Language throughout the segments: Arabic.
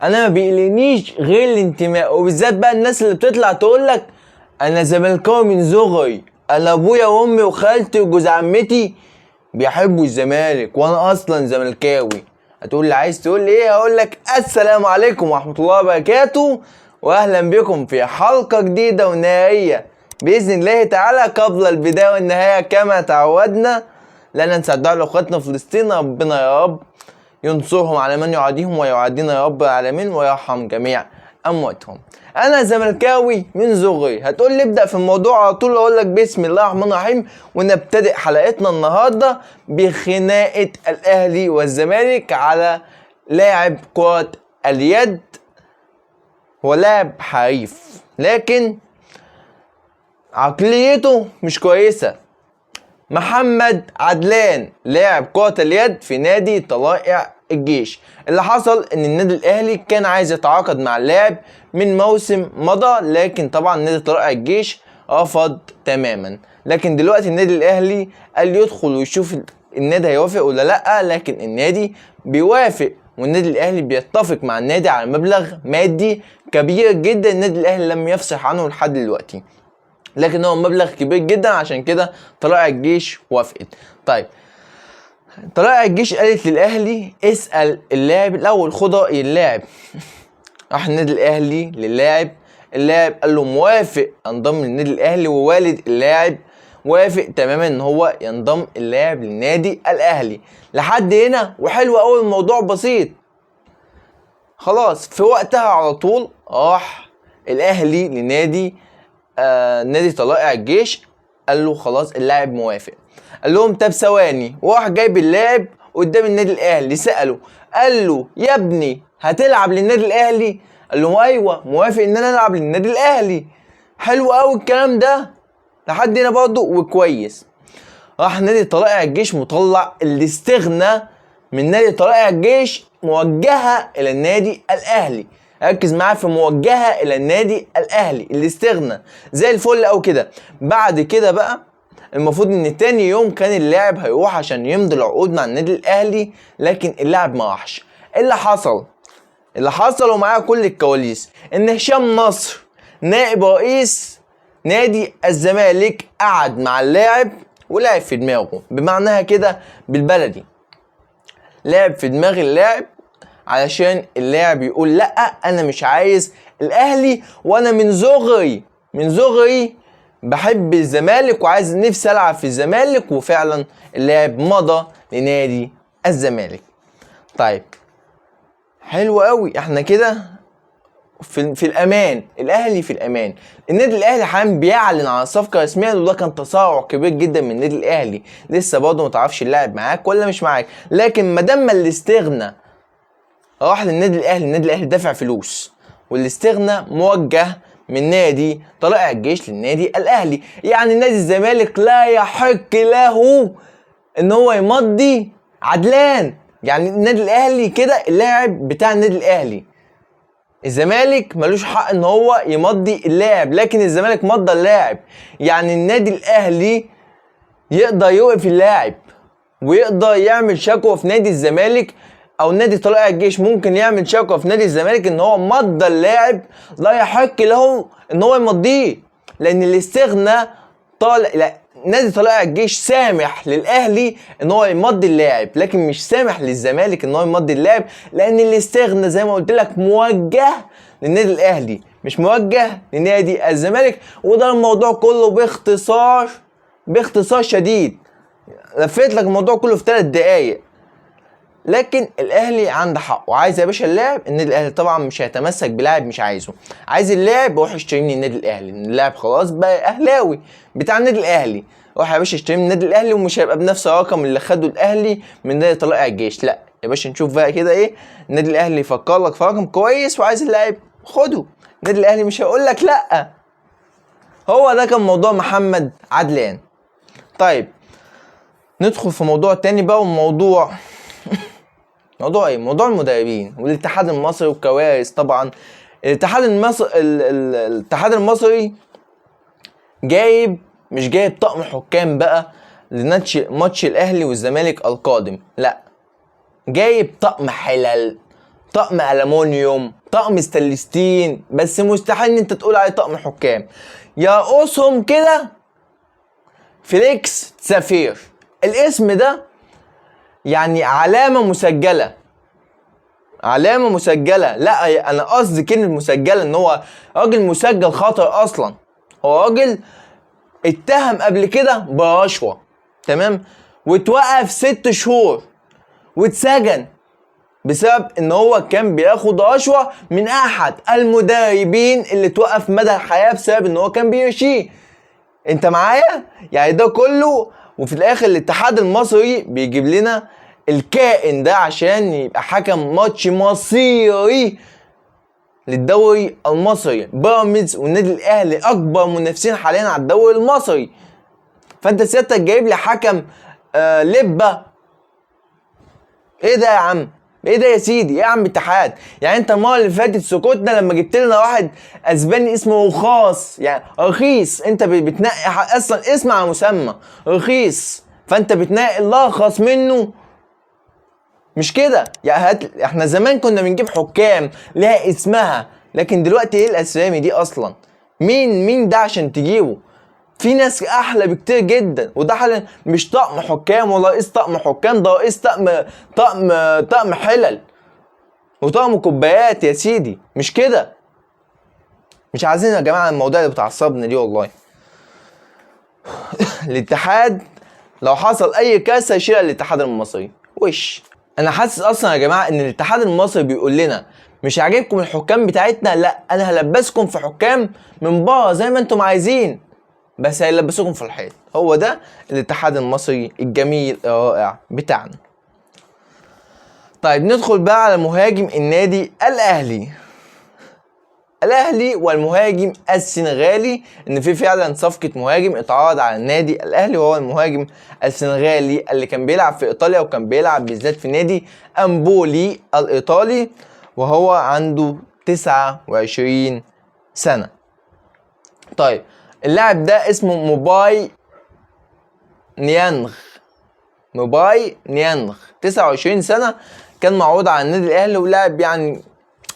انا ما بيقلقنيش غير الانتماء، وبالذات بقى الناس اللي بتطلع تقولك انا زملكاوي من صغري، انا ابويا وامي وخالتي وجوز عمتي بيحبوا الزمالك وانا اصلا زملكاوي. هتقول لي عايز تقول لي ايه؟ هقول لك السلام عليكم ورحمه الله وبركاته، واهلا بكم في حلقه جديده ونهائيه باذن الله تعالى. قبل البدايه والنهايه كما تعودنا، لا ننسى الدعاء لاخواتنا في فلسطين، ربنا يا رب ينصرهم على من يعاديهم ويعادينا يا رب العالمين ويرحم جميع امواتهم. انا زملكاوي من صغري. هتقول لي ابدا في الموضوع على طول، اقول لك بسم الله الرحمن الرحيم، ونبتدئ حلقتنا النهارده بخناقه الاهلي والزمالك على لاعب كره اليد. هو لاعب حريف لكن عقليته مش كويسه. محمد عدلان لاعب كرة اليد في نادي طلائع الجيش. اللي حصل ان النادي الاهلي كان عايز يتعاقد مع اللاعب من موسم مضى، لكن طبعا نادي طلائع الجيش رفض تماما. لكن دلوقتي النادي الاهلي قال يدخل ويشوف النادي هيوافق ولا لا، لكن النادي بيوافق، والنادي الاهلي بيتفق مع النادي على مبلغ مادي كبير جدا النادي الاهلي لم يفصح عنه لحد دلوقتي، لكن هو مبلغ كبير جدا، عشان كده طلائع الجيش وافقت. طيب طلائع الجيش قالت للاهلي اسال اللاعب الاول، خد راي اللاعب. راح النادي الاهلي للاعب، اللاعب قال له موافق انضم للنادي الاهلي، ووالد اللاعب وافق تماما ان هو ينضم اللاعب للنادي الاهلي. لحد هنا وحلو قوي، الموضوع بسيط خلاص. في وقتها على طول راح الاهلي لنادي نادي طلائع الجيش، قال له خلاص اللاعب موافق. قال لهم طب ثواني، وراح جايب اللاعب قدام النادي الاهلي سأله، قال له يا ابني هتلعب للنادي الاهلي؟ قال له ايوه موافق ان انا العب للنادي الاهلي. حلو قوي الكلام ده لحد هنا برضه وكويس. راح نادي طلائع الجيش مطلع الاستغنى من نادي طلائع الجيش موجهه الى النادي الاهلي. ركز معايا في موجهه الى النادي الاهلي، الاستغنى زي الفل او كده. بعد كده بقى المفروض ان تاني يوم كان اللاعب هيروح عشان يمضي العقود مع النادي الاهلي، لكن اللاعب ما راحش. ايه اللي حصل ومعاه كل الكواليس، ان هشام نصر نائب رئيس نادي الزمالك قعد مع اللاعب ولعب في دماغه، بمعناها كده بالبلدي لعب في دماغ اللاعب، علشان اللاعب يقول لا انا مش عايز الاهلي، وانا من صغري بحب الزمالك وعايز نفسي العب في الزمالك. وفعلا اللاعب مضى لنادي الزمالك. طيب حلو قوي، احنا كده في الامان، الاهلي في الامان. النادي الاهلي حاليا بيعلن عن صفقه رسميه، وده كان تسارع كبير جدا من النادي الاهلي. لسه برضه ما تعرفش اللاعب معاك ولا مش معاك، لكن ما دام الاستغنى راح للنادي الاهلي، النادي الاهلي دافع فلوس، والاستغنى موجه من نادي طلائع الجيش للنادي الاهلي. يعني نادي الزمالك لا يحق له ان هو يمضي عدلان. يعني النادي الاهلي كده اللاعب بتاع النادي الاهلي، الزمالك ملوش حق ان هو يمضي اللاعب، لكن الزمالك مضى اللاعب. يعني النادي الاهلي يقدر يوقف اللاعب ويقدر يعمل شكوى في نادي الزمالك، او نادي طلائع الجيش ممكن يعمل شكوى في نادي الزمالك ان هو مضى اللاعب، لا يحق له ان هو يمضيه، لان الاستغنى نادي طلائع الجيش سامح للاهلي ان هو يمضي اللاعب، لكن مش سامح للزمالك ان هو يمضي اللاعب، لان الاستغنى زي ما قلت لك موجه للنادي الاهلي مش موجه لنادي الزمالك. وده الموضوع كله باختصار شديد. لفيت لك الموضوع كله في 3 دقايق، لكن الاهلي عنده حق وعايز يا باشا اللاعب. النادي الاهلي طبعا مش هيتمسك بلاعب مش عايزه، عايز اللاعب روح اشتريه من النادي الاهلي. اللاعب خلاص بقى اهلاوي بتاع النادي الاهلي، روح يا باشا اشتريه من النادي الاهلي، ومش هيبقى بنفس الرقم اللي خده الاهلي من نادي طلائع الجيش. لا يا باشا نشوف بقى كده ايه، النادي الاهلي يفكر لك في رقم كويس وعايز اللاعب خده، النادي الاهلي مش هيقول لك لا. هو ده كان موضوع محمد عدلان. طيب ندخل في موضوع تاني بقى، وموضوع موضوع ايه؟ موضوع المدربين والاتحاد المصري والكوارث. طبعا الاتحاد المصري مش جايب طقم حكام بقى لماتش الاهلي والزمالك القادم، لا جايب طقم حلل. طقم ألمونيوم، طقم ستانلستين، بس مستحيل ان انت تقول عليه طقم حكام. يرقصهم كده فيليكس سفير. الاسم ده يعني علامة مسجلة، علامة مسجلة. لا انا قصدي كلمة مسجلة ان هو راجل مسجل خطر اصلا. هو راجل اتهم قبل كده برشوة، تمام، واتوقف 6 شهور واتسجن بسبب ان هو كان بياخد رشوة من احد المدربين اللي اتوقف مدى الحياة بسبب ان هو كان بيرشيه. انت معايا؟ يعني ده كله وفي الاخر الاتحاد المصري بيجيب لنا الكائن ده عشان يبقى حكم ماتش مصيري للدوري المصري. بيراميدز والنادي الاهلي اكبر منافسين حاليا على الدوري المصري، فانت سيادتك جايب لي حكم لبه؟ ايه ده يا عم؟ ايه ده يا سيدي؟ ايه يا عم اتحاد؟ يعني انت المره اللي فاتت سكتنا لما جبت لنا واحد اسباني اسمه رخاص، يعني رخيص. انت بتنقي اصلا اسم على مسمى رخيص، فانت بتنقي الارخص منه، مش كده؟ يعني احنا زمان كنا بنجيب حكام لها اسمها، لكن دلوقتي ايه الاسامي دي اصلا؟ مين ده عشان تجيبه؟ في ناس احلى بكتير جدا، وده حالا مش طقم حكام ولا رئيس طقم حكام، ده رئيس طقم حلل وطقم كوبايات يا سيدي، مش كده؟ مش عايزين يا جماعه الموضوع اللي بتعصبنا دي والله. الاتحاد لو حصل اي كارثه يشيلها الاتحاد المصري وش. انا حاسس اصلا يا جماعه ان الاتحاد المصري بيقول لنا مش عاجبكم الحكام بتاعتنا، لا انا هلبسكم في حكام من بره زي ما انتم عايزين، بس هيلبسوكم في الحيط. هو ده الاتحاد المصري الجميل الرائع بتاعنا. طيب ندخل بقى على مهاجم النادي الاهلي والمهاجم السنغالي. ان في فعلا صفقة مهاجم اتعرض على النادي الاهلي، وهو المهاجم السنغالي اللي كان بيلعب في ايطاليا، وكان بيلعب بالذات في نادي امبولي الايطالي، وهو عنده 29 سنة. طيب اللاعب ده اسمه موباي نيانغ 29 سنة، كان معروض على النادي الاهلي، ولاعب يعني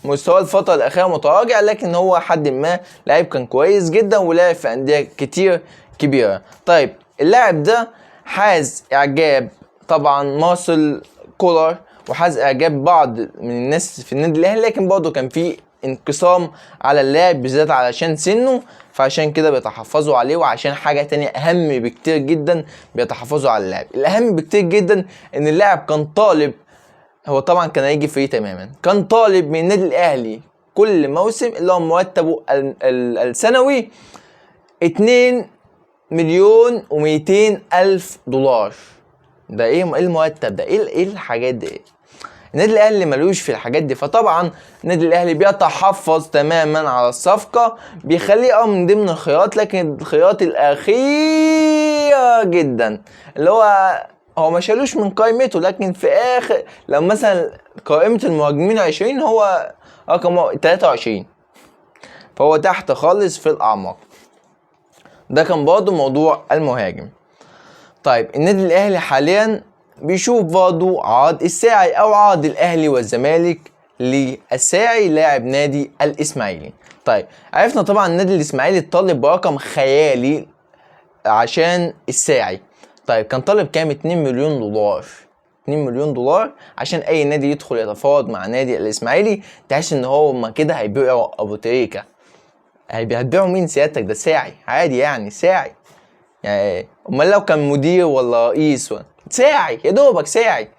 مستوى الفترة الأخيرة متراجع، لكن هو حد ما لاعب كان كويس جدا ولعب في أندية كتير كبيرة. طيب اللاعب ده حاز إعجاب طبعا مارسيل كولر، وحاز إعجاب بعض من الناس في النادي الأهلي، لكن برضه كان في انقسام على اللاعب بالذات علشان سنه، فعشان كده بيتحفظوا عليه، وعشان حاجة تانية أهم بكتير جدا بيتحفظوا على اللاعب. الأهم بكتير جدا إن اللاعب كان طالب، هو طبعا كان هيجي فري تماما، كان طالب من النادي الاهلي كل موسم اللي هو مرتبه السنوي 2,200,000 دولار. ده ايه المرتب ده؟ ايه الحاجات دي؟ النادي الاهلي ملوش في الحاجات دي، فطبعا النادي الاهلي بيتحفظ تماما على الصفقه، بيخليه من ضمن الخيارات، لكن الخيارات الاخيره جدا اللي هو ما شالوش من قائمته، لكن في اخر لو مثلا قائمة المهاجمين 20 هو رقم 23، فهو تحت خالص في الاعماق. ده كان برضه موضوع المهاجم. طيب النادي الاهلي حاليا بيشوف برضه عرض الساعي او عرض الاهلي والزمالك للساعي لاعب نادي الاسماعيلي. طيب عرفنا طبعا النادي الاسماعيلي طالب برقم خيالي عشان الساعي. طيب كان طالب كام؟ 2 مليون دولار. 2 مليون دولار عشان اي نادي يدخل يتفاوض مع نادي الاسماعيلي. تحس ان هو ما كده هيبيعوا ابو تريكة. هتبيعوا مين سيادتك؟ ده ساعي عادي يعني، ساعي يعني، امال لو كان مدير ولا رئيس ساعي يا دوبك ساعي.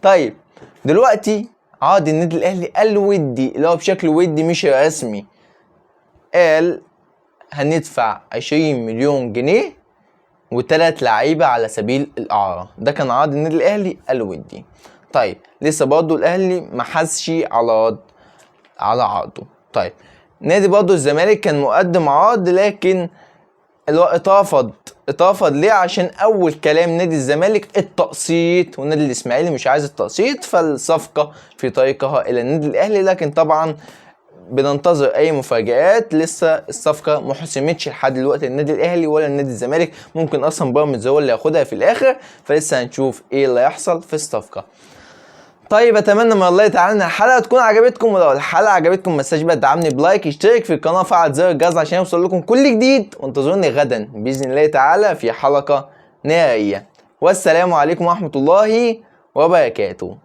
طيب دلوقتي عقد النادي الاهلي الودي اللي هو بشكل ودي مش رسمي، قال هندفع 20 مليون جنيه و3 لعيبه على سبيل الاعاره. ده كان عقد النادي الاهلي الودي. طيب لسه برضه الاهلي ما حسش على عقده. طيب نادي برضه الزمالك كان مقدم عرض، لكن اترفض ليه؟ عشان اول كلام نادي الزمالك التقسيط، والنادي الاسماعيلي مش عايز التقسيط، فالصفقه في طريقها الى النادي الاهلي. لكن طبعا بننتظر اي مفاجآت، لسه الصفقه ما حسمتش لحد دلوقتي النادي الاهلي ولا النادي الزمالك، ممكن اصلا بيراميدز هو اللي ياخدها في الاخر، فلسه هنشوف ايه اللي هيحصل في الصفقه. طيب اتمنى من الله تعالى ان الحلقه تكون عجبتكم، ولو الحلقه عجبتكم ما تنساش بقى تدعمني بلايك، اشترك في القناه، فعل زر الجرس عشان يوصل لكم كل جديد، وانتظروني غدا باذن الله تعالى في حلقه نهائيه. والسلام عليكم ورحمه الله وبركاته.